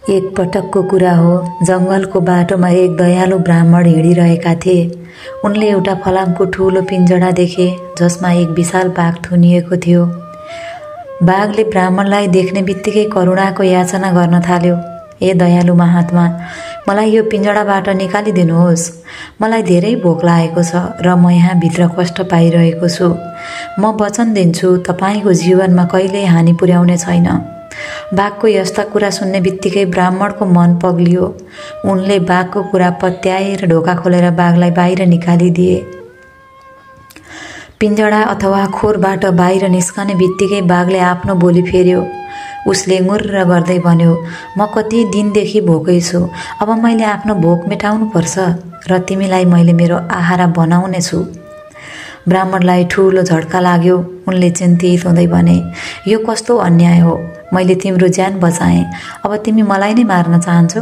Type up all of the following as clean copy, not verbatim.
एक पटकको कुरा हो। जंगलको बाटोमा एक दयालु ब्राह्मण हिँडिरहेका थिए। उनले एउटा फलामको ठूलो पिञ्जडा देखे जसमा एक विशाल बाघ थुनिएको थियो। बाघले ब्राह्मणलाई देख्ने बित्तिकै करुणाको याचना गर्न थाल्यो। ए दयालु महात्मा, मलाई यो पिञ्जडाबाट निकालिदिनुहोस्। मलाई धेरै भोक लागेको छ र म यहाँ भित्र कष्ट पाइरहेको छु। म वचन दिन्छु तपाईको जीवनमा कहिल्यै हानि पुर्याउने छैन। बाघको यस्ता कुरा सुन्ने बित्तिकै ब्राह्मणको मन पग्लियो। उनले बाघको कुरा पत्याए र ढोका खोलेर बाघलाई बाहिर निकालिदिए। पिञ्जडा अथवा खोरबाट बाहिर निस्कने बित्तिकै बाघले आफ्नो बोली फेर्यो। उसले गुर्र गर्दै भन्यो, म कति दिनदेखि भोकै छु। अब मैले आफ्नो भोक मेटाउनु पर्छ र तिमीलाई मैले मेरो आहारा बनाउने छु। ब्राह्मणलाई ठूलो झड्का लाग्यो। उनले चिन्तित हुँदै भने, यो कस्तो अन्याय हो। मैले तिम्रो ज्यान बचाएँ, अब तिमी मलाई नै मार्न चाहन्छौ।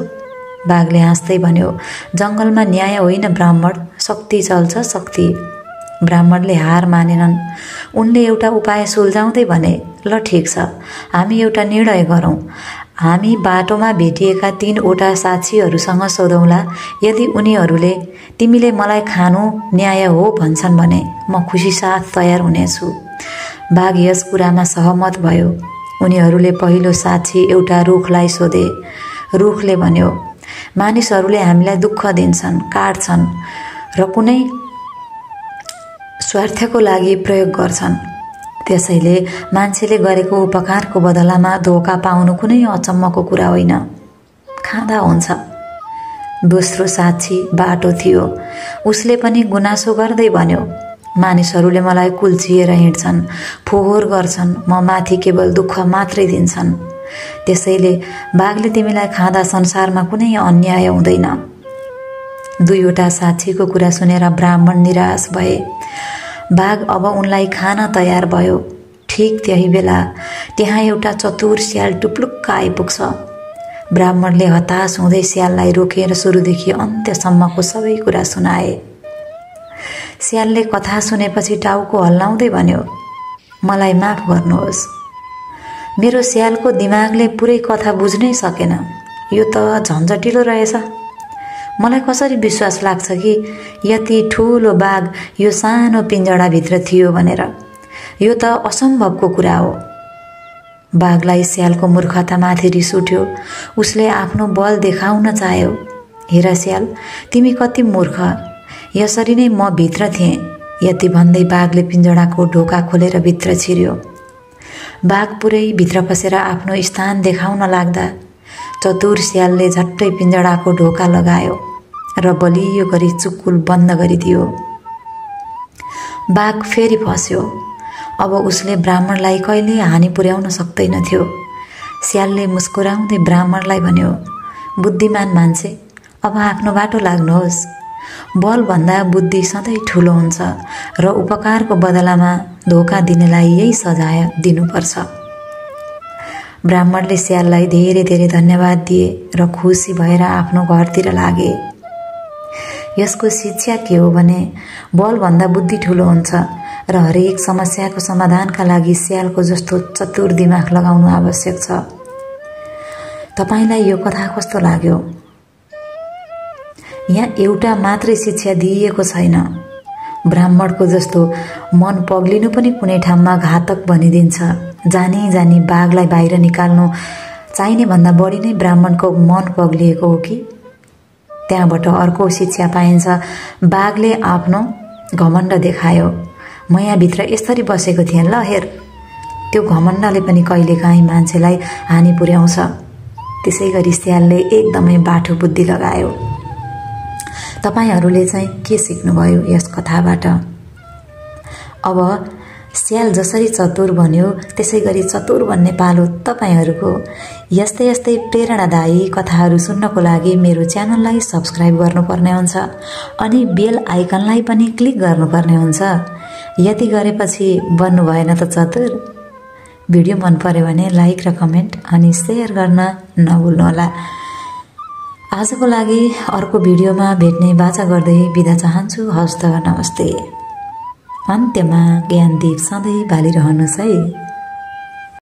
बाघले हाँस्दै भन्यो, जंगलमा न्याय होइन ब्राह्मण, शक्ति चल्छ, शक्ति। ब्राह्मणले हार मानेनन्। उनले एउटा उपाय सुल्झाउँदै भने, ल ठिक छ, हामी एउटा निर्णय गरौँ। हामी बाटोमा भेटिएका 3वटा साक्षीहरूसँग सोधौँला। यदि उनीहरूले तिमीले मलाई खानु न्याय हो भन्छन् भने म खुसी साथ तयार हुनेछु। बाघ यस कुरामा सहमत भयो। उनीहरूले पहिलो साक्षी एउटा रुखलाई सोधे। रुखले भन्यो, मानिसहरूले हामीलाई दुःख दिन्छन्, काट्छन् र कुनै स्वार्थको लागि प्रयोग गर्छन्। त्यसैले मान्छेले गरेको उपकारको बदलामा धोका पाउनु कुनै अचम्मको कुरा होइन, खाँदा हुन्छ। दोस्रो साक्षी बाटो थियो। उसले पनि गुनासो गर्दै भन्यो, मानिसहरूले मलाई कुल्चिएर हिँड्छन्, फोहोर गर्छन्, म माथि केवल दुःख मात्रै दिन्छन्। त्यसैले बाघले तिमीलाई खाँदा संसारमा कुनै अन्याय हुँदैन। 2वटा साक्षीको कुरा सुनेर ब्राह्मण निराश भए। बाघ अब उनलाई खान तयार भयो। ठिक त्यही बेला त्यहाँ एउटा चतुर स्याल टुप्लुक्क आइपुग्छ। ब्राह्मणले हताश हुँदै स्याललाई रोकेर सुरुदेखि अन्त्यसम्मको सबै कुरा सुनाए। स्यालले कथा सुनेपछि टाउको हल्लाउँदै भन्यो, मलाई माफ गर्नुहोस्, मेरो स्यालको दिमागले पुरै कथा बुझ्नै सकेन। यो त झन्झटिलो रहेछ। मलाई कसरी विश्वास लाग्छ कि यति ठूलो बाघ यो सानो पिञ्जडाभित्र थियो भनेर। यो त असम्भवको कुरा हो। बाघलाई स्यालको मूर्खतामाथि रिस उठ्यो। उसले आफ्नो बल देखाउन चाह्यो। हेर स्याल, तिमी कति मूर्ख, यसरी नै म भित्र थिएँ। यति भन्दै बाघले पिञ्जडाको ढोका खोलेर भित्र छिर्यो। बाघ पुरै भित्र पसेर आफ्नो स्थान देखाउन लाग्दा चतुर स्यालले झट्टै पिञ्जडाको ढोका लगायो र बलियो गरी चुकुल बन्द गरिदियो। बाघ फेरि फस्यो। अब उसले ब्राह्मणलाई कहिल्यै हानि पुर्याउन सक्दैनथ्यो। स्यालले मुस्कुराउँदै ब्राह्मणलाई भन्यो, बुद्धिमान मान्छे, अब आफ्नो बाटो लाग्नुहोस्। बलभन्दा बुद्धि सधैँ ठुलो हुन्छ र उपकारको बदलामा धोका दिनेलाई यही सजाय दिनुपर्छ। ब्राह्मणले स्याललाई धेरै धेरै धन्यवाद दिए र खुसी भएर आफ्नो घरतिर लागे। यसको शिक्षा के हो भने बलभन्दा बुद्धि ठुलो हुन्छ र हरेक समस्याको समाधानका लागि स्यालको जस्तो चतुर दिमाग लगाउनु आवश्यक छ। तपाईलाई यो कथा कस्तो लाग्यो? यहाँ एउटा मात्रै शिक्षा दिइएको छैन। ब्राह्मणको जस्तो मन पग्लिनु पनि कुनै ठाउँमा घातक बनिदिन्छ। जानी जानी बाघलाई बाहिर निकाल्नु चाहिने भन्दा बढी नै ब्राह्मणको मन पग्लिएको हो कि? त्यहाँबाट अर्को शिक्षा पाइन्छ, बाघले आफ्नो घमण्ड देखायो। म यहाँभित्र यसरी बसेको थिएँ, ल हेर। त्यो घमण्डले पनि कहिलेकाहीँ मान्छेलाई हानि पुर्याउँछ। त्यसै गरी स्यालले एकदमै बाठो बुद्धि लगायो। तपाईहरूले चाहिँ के सिक्नुभयो यस कथाबाट? अब स्याल जसरी चतुर बन्यो त्यसै गरी चतुर बन्ने पालो तपाईहरूको। यस्तै यस्तै प्रेरणादायी कथाहरू सुन्नको लागि मेरो च्यानललाई सब्स्क्राइब गर्नुपर्ने हुन्छ अनि बेल आइकनलाई पनि क्लिक गर्नुपर्ने हुन्छ। यति गरेपछि बन्नु भएन त चतुर? भिडियो मन पर्यो भने लाइक र कमेन्ट अनि सेयर गर्न नभुल्नुहोला। आजको लागि अर्को भिडियोमा भेट्ने बाचा गर्दै बिदा चाहन्छु। हस्त नमस्ते। अन्त्यमा ज्ञानदीप सधैँ बालिरहनुहोस् है।